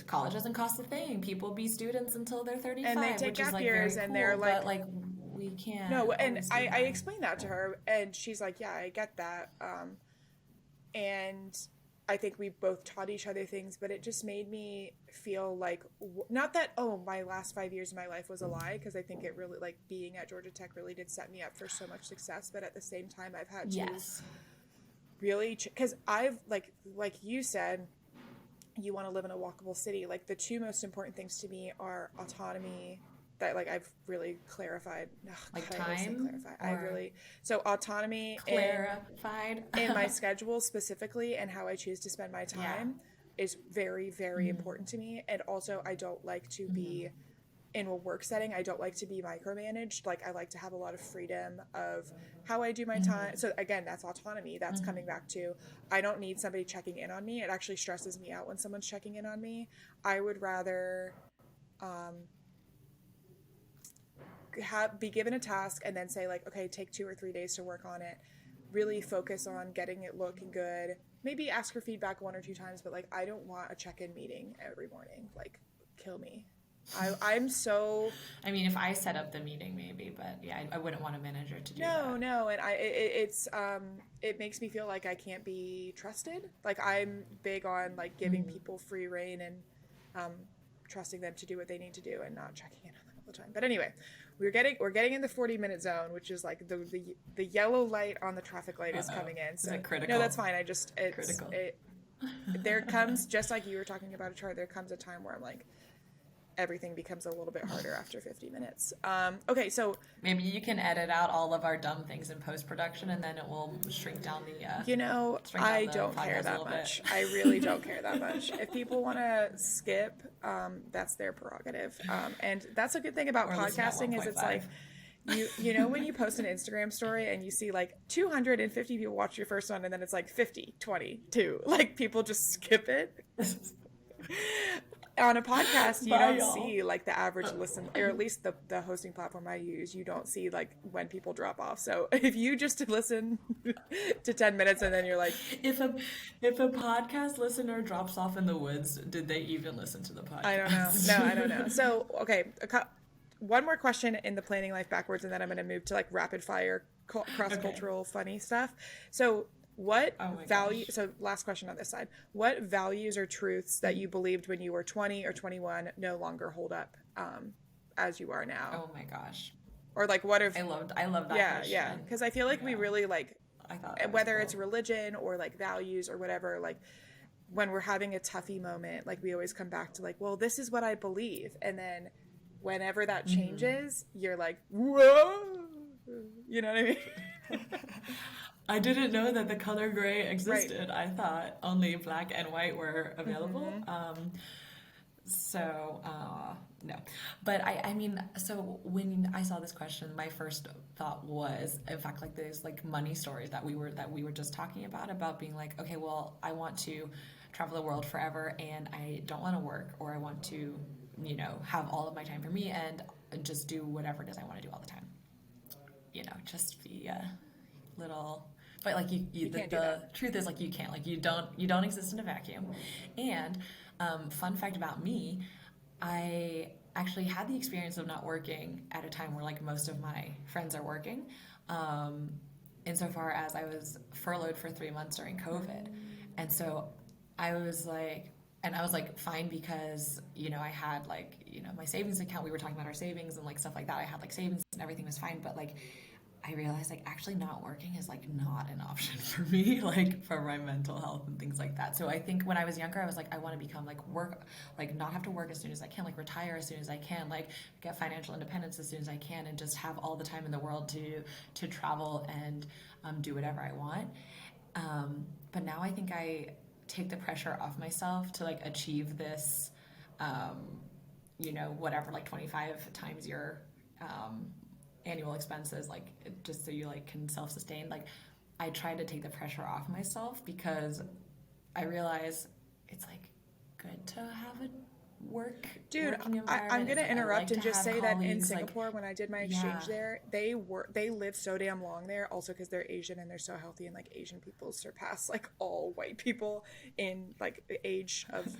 college doesn't cost a thing. People be students until they're and they 35, take which is gap like years, very and they're cool, but like, like we can't no, and always do I that. explained that to her, and she's like, yeah, I get that. And I think we both taught each other things, but it just made me feel like, not that, oh, my last 5 years of my life was a lie, because I think it really, like, being at Georgia Tech really did set me up for so much success, but at the same time, I've had to Yes. really, because I've, like you said, you want to live in a walkable city. Like, the two most important things to me are autonomy, that like I've really clarified. Ugh, Like God, I always say time clarify. I or really, so autonomy clarified. in my schedule specifically, and how I choose to spend my Yeah. time is very, very Mm-hmm. important to me. And also, I don't like to Mm-hmm. be in a work setting. I don't like to be micromanaged. Like, I like to have a lot of freedom of how I do my time. Mm-hmm. So again, that's autonomy. That's Mm-hmm. coming back to, I don't need somebody checking in on me. It actually stresses me out when someone's checking in on me. I would rather um, be given a task and then say like, okay, take 2 or 3 days to work on it, really focus on getting it looking good, maybe ask for feedback 1 or 2 times, but like, I don't want a check-in meeting every morning. Like, kill me. I'm so, I mean, if I set up the meeting, maybe, but yeah, I wouldn't want a manager to do no, that. no, and it's it makes me feel like I can't be trusted. Like, I'm big on like giving Mm-hmm. people free reign, and um trusting them to do what they need to do and not checking in on them all the time. But anyway, we're getting in the 40-minute zone, which is like the yellow light on the traffic light is Uh-oh. coming in. Is So it no, critical? that's fine. I just Critical. it there comes, just like you were talking about a chart, there comes a time where I'm like, everything becomes a little bit harder after 50 minutes. Okay, so Maybe you can edit out all of our dumb things in post production, and then it will shrink down I the don't care podcast a that little much. bit. I really don't care that much. If people want to skip, that's their prerogative. And that's a good thing about Or listen at podcasting is it's like 1.5. you know when you post an Instagram story and you see like 250 people watch your first one and then it's like 50, 22, like people just skip it. On a podcast you Bye, don't y'all. see like the average listen, or at least the hosting platform I use, you don't see like when people drop off. So if you just listen to 10 minutes and then you're like, If a if a podcast listener drops off in the woods, did they even listen to the I don't know. podcast? No, I don't know. So okay, one more question in the planning life backwards and then I'm going to move to like rapid fire Okay. cross-cultural funny stuff. So what Oh my value, gosh. so last question on this side, what values or truths that you believed when you were 20 or 21 no longer hold up as you are now? Oh my gosh. Or like what if, I love that yeah, question. because I feel like we Yeah. really like, I thought that was whether it's cool. religion or like values or whatever, like when we're having a toughie moment, like we always come back to like, well, this is what I believe. And then whenever that changes, you're like, whoa, you know what I mean? I didn't know that the color gray Right. existed. I thought only black and white were available. Mm-hmm. No. But I mean, so when I saw this question, my first thought was, in fact, like those like money stories that we were just talking about being like, okay, well, I want to travel the world forever and I don't want to work, or I want to, have all of my time for me and just do whatever it is I want to do all the time. Just be a little, but like You the, can't do the that. truth is like you can't, like you don't exist in a vacuum. And fun fact about me, I actually had the experience of not working at a time where like most of my friends are working, insofar as I was furloughed for 3 months during COVID. And so I was like, and I was like fine because I had like my savings account, we were talking about our savings and like stuff like that, I had like savings and everything was fine, but like I realized like actually not working is like not an option for me, like for my mental health and things like that. So I think when I was younger, I was like, I want to become like work, like not have to work as soon as I can, like retire as soon as I can, like get financial independence as soon as I can, and just have all the time in the world to travel and do whatever I want. But now I think I take the pressure off myself to like achieve this, um, whatever, like 25 times your um, annual expenses, like just so you like can self-sustain. Like I try to take the pressure off myself because I realize it's like good to have a Dude, working I'm environment. It's gonna like I interrupt like to and just have say that in colleagues. Like Singapore, when I did my yeah, exchange there, they live so damn long there. Also, because they're Asian and they're so healthy, and like Asian people surpass like all white people in like the age of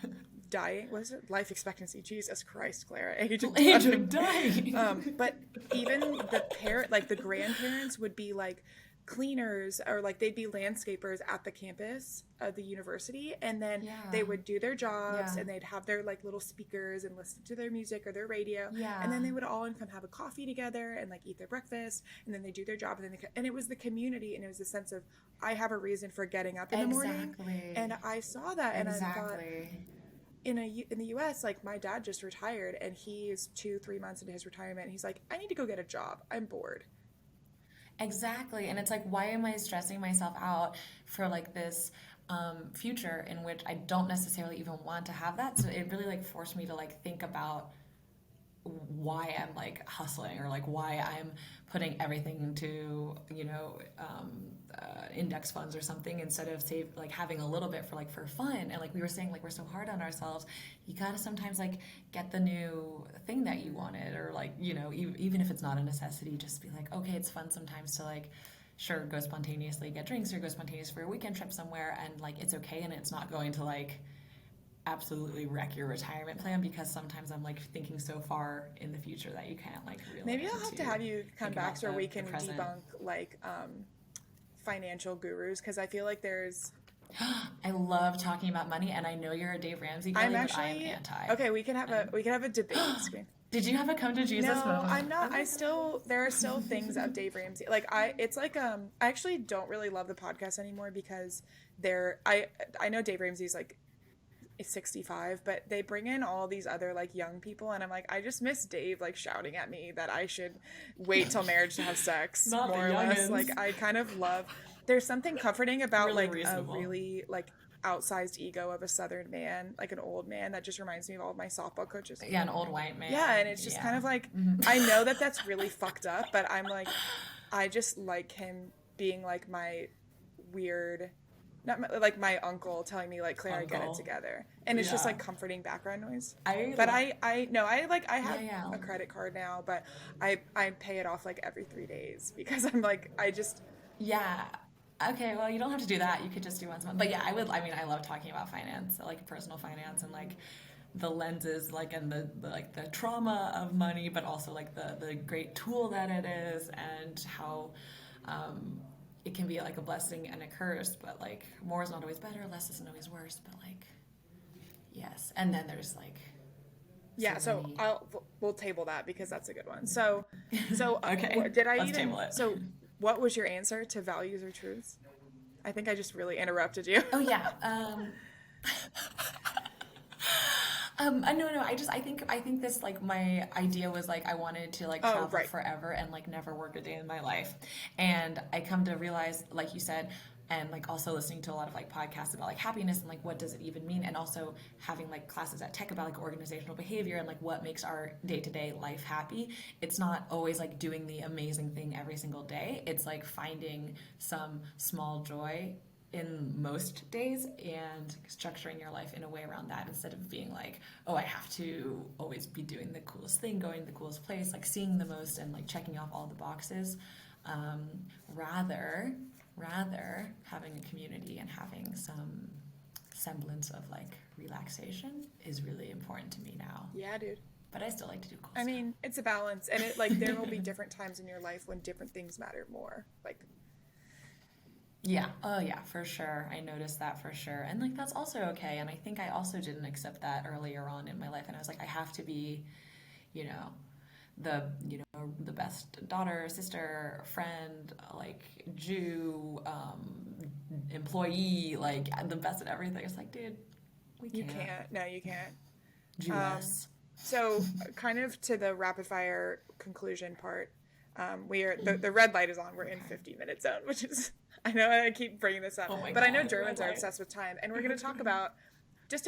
dying. What is it? Life expectancy. Jesus Christ, Clara, age of age dying. of dying. But even the parent, like the grandparents, would be like cleaners, or like they'd be landscapers at the campus of the university, and then Yeah, they would do their jobs yeah, and they'd have their like little speakers and listen to their music or their radio, and yeah. then they would all come have a coffee together and like eat their breakfast, and then they do their job, and then and it was the community, and it was the sense of I have a reason for getting up in the morning. And Exactly. I saw that and I thought, Exactly. in the US, like my dad just retired and he's 2-3 months into his retirement, and he's like, I need to go get a job, I'm bored. Exactly. And it's like, why am I stressing myself out for like this future in which I don't necessarily even want to have that? So it really like forced me to like think about why I'm like hustling, or like why I'm putting everything into index funds or something, instead of save, like having a little bit for like for fun. And like we were saying, like we're so hard on ourselves, you gotta sometimes like get the new thing that you wanted, or like even if it's not a necessity, just be like, okay, it's fun sometimes to like sure go spontaneously get drinks or go spontaneous for a weekend trip somewhere, and like it's okay, and it's not going to like absolutely wreck your retirement plan, because sometimes I'm like thinking so far in the future that you can't like reel it Maybe I'll in have to to have you come think back about so we the can present. debunk like financial gurus, because I feel like there's, I love talking about money, and I know you're a Dave Ramsey I'm girly, but I am actually anti. okay. We can have a debate screen. Did you have a come to Jesus No, moment? I'm not. Oh I my still there are still things of gosh. Dave Ramsey. Like it's like I actually don't really love the podcast anymore because I know Dave Ramsey's like is 65, but they bring in all these other like young people and I'm like I just miss Dave like shouting at me that I should wait till marriage to have sex, Not the more or less. youngins. Like I kind of love there's something comforting about Really like a reasonable. really like outsized ego of a southern man, like an old man that just reminds me of all of my softball coaches. Yeah, an old white Yeah, and man. it's just kind Yeah. of like Mhm. I know that that's really fucked up, but I'm like I just like him being like my weird not my, like my uncle telling me like Claire, I get it Uncle. together. And it's just Yeah. like comforting background noise. I But love. I no, I like I Yeah, have yeah. a credit card now, but I pay it off like every 3 days because I'm like I just Yeah. Okay, well, you don't have to do that. You could just do once a month. But yeah, I would. I mean, I love talking about finance, like personal finance, and like the lenses, like and the like the trauma of money, but also like the great tool that it is, and how um, it can be like a blessing and a curse. But like more is not always better, less isn't always worse. But like yes, and then there's like so yeah, so many. we'll table that because that's a good one. So Okay, did I let's even table it. so what was your answer to values or truths? I think I just really interrupted you. Oh yeah. No, no. I think this like my idea was like I wanted to like Oh, travel right. forever and like never work a day in my life, and I come to realize, like you said, and like also listening to a lot of like podcasts about like happiness and like what does it even mean, and also having like classes at Tech about like organizational behavior and like what makes our day to day life happy. It's not always like doing the amazing thing every single day. It's like finding some small joy in most days and structuring your life in a way around that instead of being like, oh, I have to always be doing the coolest thing, going to the coolest place, like seeing the most and like checking off all the boxes. Um, rather, rather having a community and having some semblance of like relaxation is really important to me now. Yeah, dude. But I still like to do cool I stuff. mean, it's a balance and it like there will be different times in your life when different things matter more. Like Yeah. Oh, yeah, for sure. I noticed that for sure. And like that's also okay. And I think I also didn't accept that earlier on in my life. And I was like, I have to be, you know, the best daughter, sister, friend, like Jew, employee, like the best at everything. It's like, dude, we you can't. can't. No, you can't. Um, Jewess. so kind of to the rapid fire conclusion part, we are the red light is on. We're in Okay. 50-minute zone, which is I know I keep bringing this up, Oh my but I know God, red Germans are light. obsessed with time, and we're going to talk about just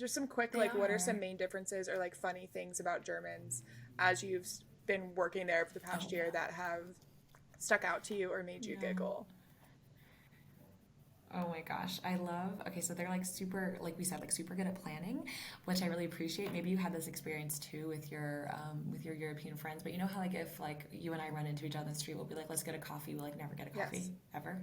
some quick They like what are are. some main differences or like funny things about Germans as you've been working there for the Oh past year yeah. that have stuck out to you or made you Yeah. giggle. Oh my gosh, I love. Okay, so they're like super, like we said, like super good at planning, which I really appreciate. Maybe you had this experience too with your European friends, but you know how like if like you and I run into each other in the street, we'll be like, let's get a coffee. We'll like never get a coffee Yes. ever.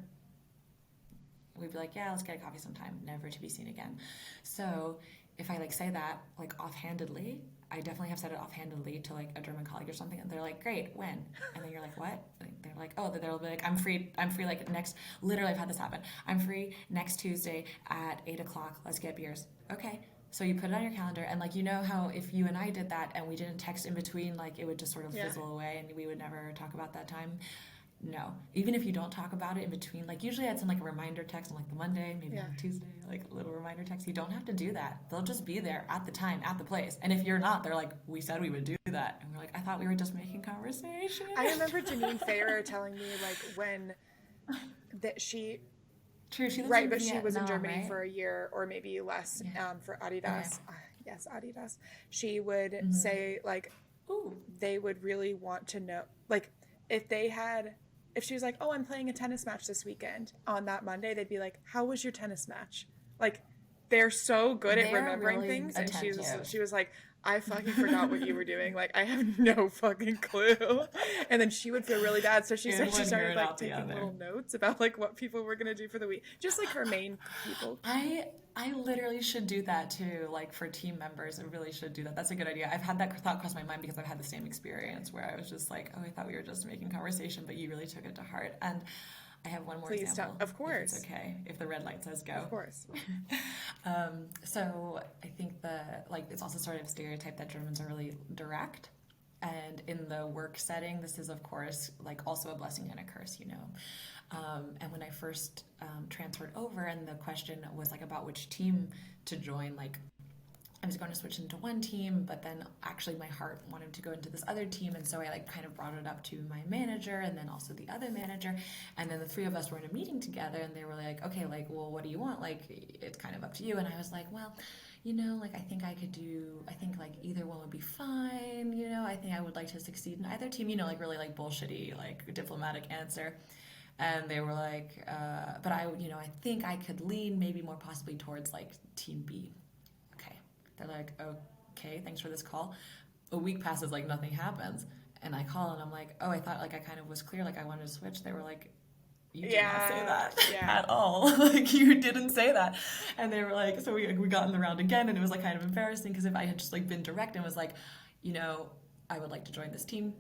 We'd be like, yeah, let's get a coffee sometime, never to be seen again. So if I like say that like offhandedly, I definitely have said it offhandedly to like a German colleague or something, and they're like, great, when? And then you're like, what? Like, they're like, oh, they'll be like, I'm free like next, literally I've had this happen. I'm free next Tuesday at 8 o'clock, let's get beers. Okay. So you put it on your calendar, and like you know how if you and I did that and we didn't text in between, like it would just sort of Yeah. fizzle away and we would never talk about that time. No. Even if you don't talk about it in between, like usually I'd send like a reminder text on like the Monday, maybe Yeah. on the Tuesday, like a little reminder text. You don't have to do that. They'll just be there at the time, at the place. And if you're not, they're like, we said we would do that. And we're like, I thought we were just making conversation. I remember Janine Farrer telling me like when that she True, she lives right, in but she was in Vietnam, Germany right? for a year or maybe less Yeah. for Okay. Adidas. Yes, Adidas. She would Mm-hmm. say like Ooh. they would really want to know like if they had if she was like, "Oh, I'm playing a tennis match this weekend." On that Monday, they'd be like, "How was your tennis match?" Like they're so good at They're remembering really things and attentive. she was like, "I fucking forgot what you were doing. Like I have no fucking clue." And then she would feel really bad, so she In said she one ear started and like out the taking other. little notes about like what people were going to do for the week. Just like her main people. I literally should do that too, like for team members. I really should do that. That's a good idea. I've had that thought cross my mind because I've had the same experience where I was just like, oh, I thought we were just making conversation, but you really took it to heart. And I have one more Please example, tell. Of if it's course. okay, if the red light says go. Of course. So I think it's also sort of a stereotype that Germans are really direct. And in the work setting, this is, of course, like also a blessing and a curse, you know. And when I first transferred over, and the question was like about which team to join, like I was going to switch into one team, but then actually my heart wanted to go into this other team, and so I like kind of brought it up to my manager and then also the other manager, and then the three of us were in a meeting together, and they were like, okay, like, well, what do you want? Like, it's kind of up to you. And I was like, well, you know, like I think like either one would be fine, you know, I think I would like to succeed in either team, you know, like really like bullshitty, like diplomatic answer. And they were like, but I think I could lean maybe more possibly towards like team B. Okay. They're like, okay, thanks for this call. A week passes, like nothing happens. And I call and I'm like, oh, I thought like I kind of was clear, like I wanted to switch. They were like, you did not say that at all. Like you didn't say that. And they were like, so we got in the round again, and it was like kind of embarrassing because if I had just like been direct and was like, you know, I would like to join this team,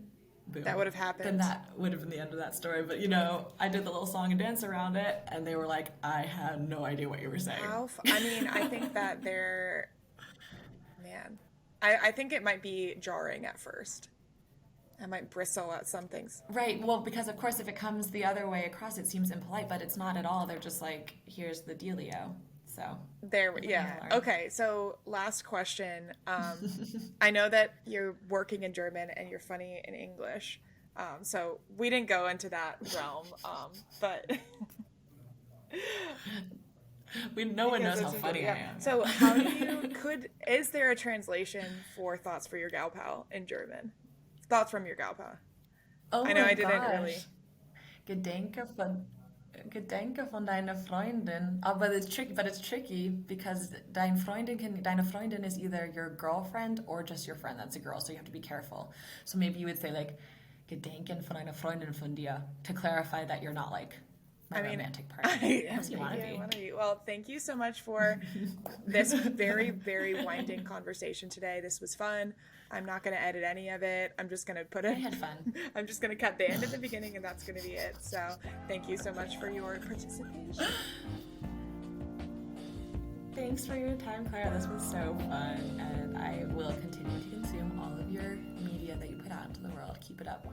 boom, That would have happened. then that would have been the end of that story. But you know, I did the little song and dance around it, and they were like, I had no idea what you were saying. I mean, I think that man, I think it might be jarring at first. I might bristle at some things. Right. Well, because of course, if it comes the other way across, it seems impolite, but it's not at all. They're just like, here's the dealio. So Yeah. Okay. So last question. I know that you're working in German and you're funny in English. So we didn't go into that realm. But no one knows how funny I am. So is there a translation for thoughts for your gal pal in German? Thoughts from your gal pal. Oh I know my I didn't gosh. really. Gedenke von deiner Freundin. But it's tricky because deine Freundin is either your girlfriend or just your friend that's a girl, so you have to be careful. So maybe you would say like Gedenken von einer Freundin von dir to clarify that you're not like my romantic partner. You want to be. Well, thank you so much for this very, very winding conversation today. This was fun. I'm not going to edit any of it. I'm just going to I had fun. I'm just going to cut the end at the beginning, and that's going to be it. So thank you so much for your participation. Thanks for your time, Clara. This was so fun, and I will continue to consume all of your media that you put out into the world. Keep it up.